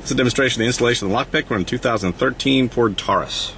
This is a demonstration of the installation of the lockpick. We're in 2013 Ford Taurus.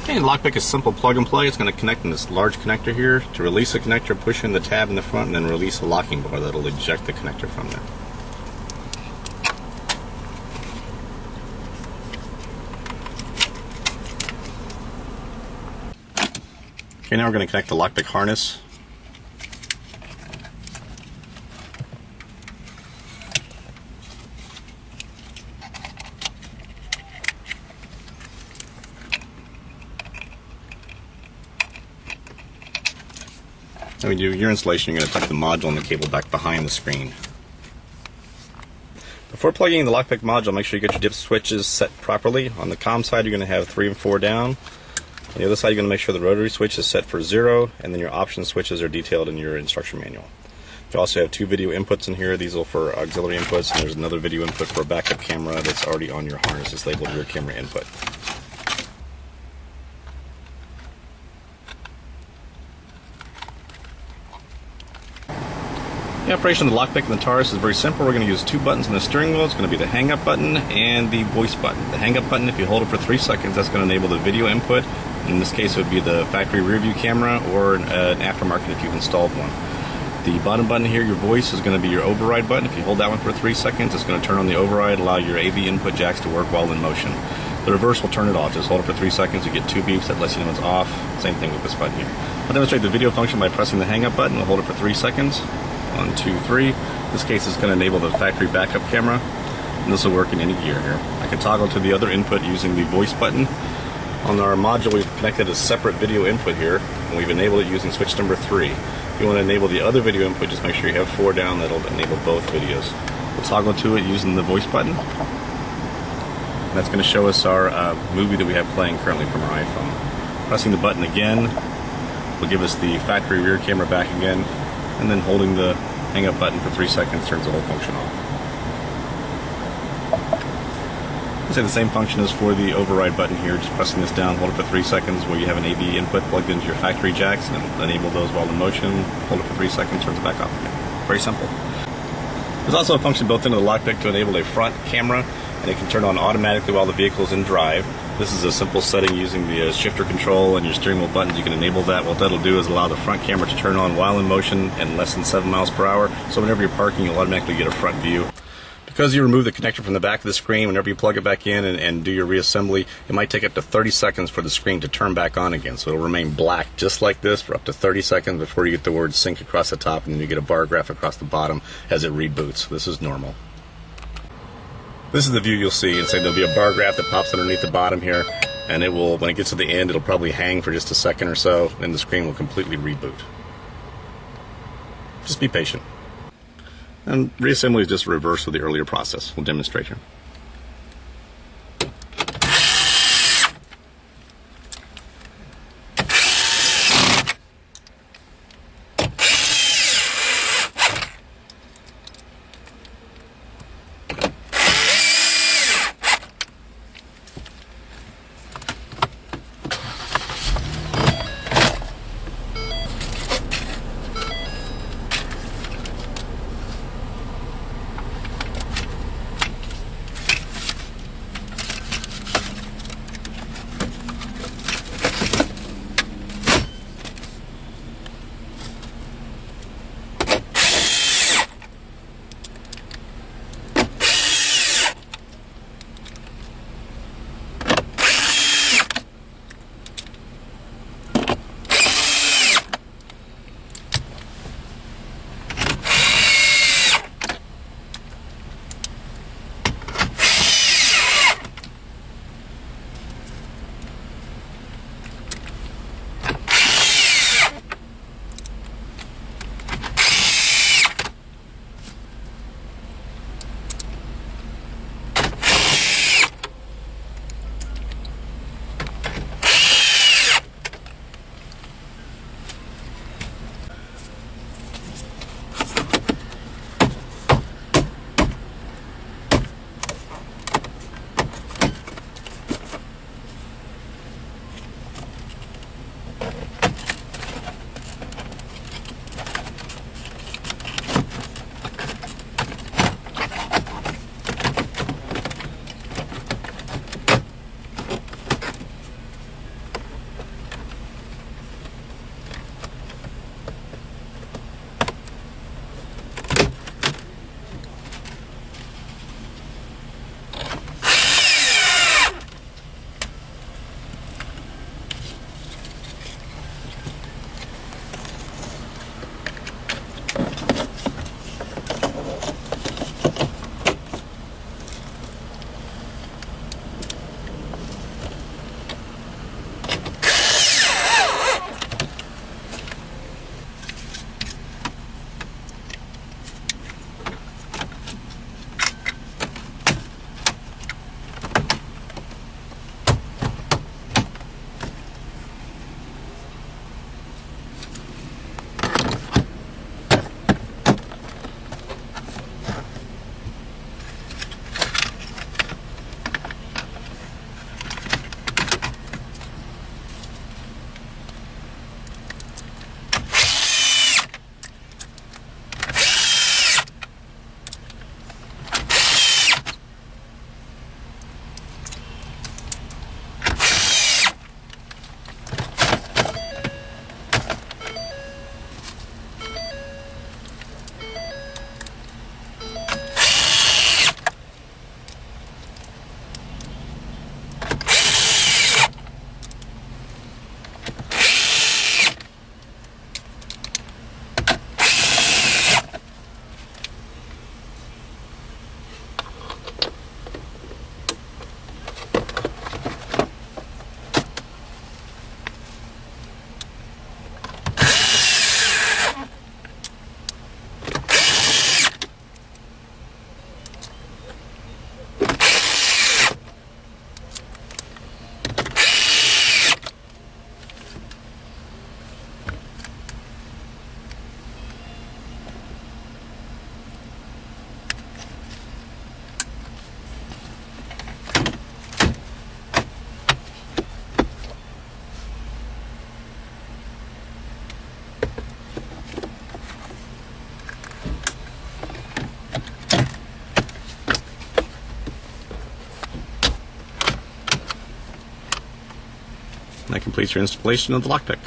Okay, lockpick is simple plug and play. It's going to connect in this large connector here. To release the connector, push in the tab in the front and then release the locking bar that'll eject the connector from there. Okay, now we're going to connect the lockpick harness. When you do your installation, you're going to tuck the module and the cable back behind the screen. Before plugging in the lockpick module, make sure you get your dip switches set properly. On the COM side, you're going to have 3 and 4 down. On the other side, you're going to make sure the rotary switch is set for 0, and then your option switches are detailed in your instruction manual. You also have 2 video inputs in here. These are for auxiliary inputs, and there's another video input for a backup camera that's already on your harness. It's labeled rear camera input. The operation of the lockpick and the Taurus is very simple. We're going to use two buttons on the steering wheel. It's going to be the hang up button and the voice button. The hang up button, if you hold it for 3 seconds, that's going to enable the video input. In this case, it would be the factory rear view camera or an aftermarket if you've installed one. The bottom button here, your voice, is going to be your override button. If you hold that one for 3 seconds, it's going to turn on the override, allow your AV input jacks to work while in motion. The reverse will turn it off. Just hold it for 3 seconds, you get 2 beeps that lets you know it's off. Same thing with this button here. I'll demonstrate the video function by pressing the hang up button. We'll hold it for 3 seconds. 1, 2, 3. In this case, it's going to enable the factory backup camera, and this will work in any gear here. I can toggle to the other input using the voice button. On our module, we've connected a separate video input here, and we've enabled it using switch number 3. If you want to enable the other video input, just make sure you have 4 down. That'll enable both videos. We'll toggle to it using the voice button. And that's going to show us our movie that we have playing currently from our iPhone. Pressing the button again will give us the factory rear camera back again, and then holding the hang up button for 3 seconds turns the whole function off. I'll say the same function is for the override button here. Just pressing this down, hold it for 3 seconds where you have an AV input plugged into your factory jacks, and it'll enable those while in motion. Hold it for 3 seconds, turns it back off again. Very simple. There's also a function built into the lockpick to enable a front camera, and it can turn on automatically while the vehicle is in drive. This is a simple setting using the shifter control and your steering wheel buttons. You can enable that. What that'll do is allow the front camera to turn on while in motion and less than 7 miles per hour. So whenever you're parking, you'll automatically get a front view. Because you remove the connector from the back of the screen, whenever you plug it back in and do your reassembly, it might take up to 30 seconds for the screen to turn back on again. So it'll remain black just like this for up to 30 seconds before you get the word sync across the top, and then you get a bar graph across the bottom as it reboots. This is normal. This is the view you'll see, and say there'll be a bar graph that pops underneath the bottom here, and it will, when it gets to the end, it'll probably hang for just a second or so, and the screen will completely reboot. Just be patient. And reassembly is just a reverse of the earlier process. We'll demonstrate here. That completes your installation of the lockpick.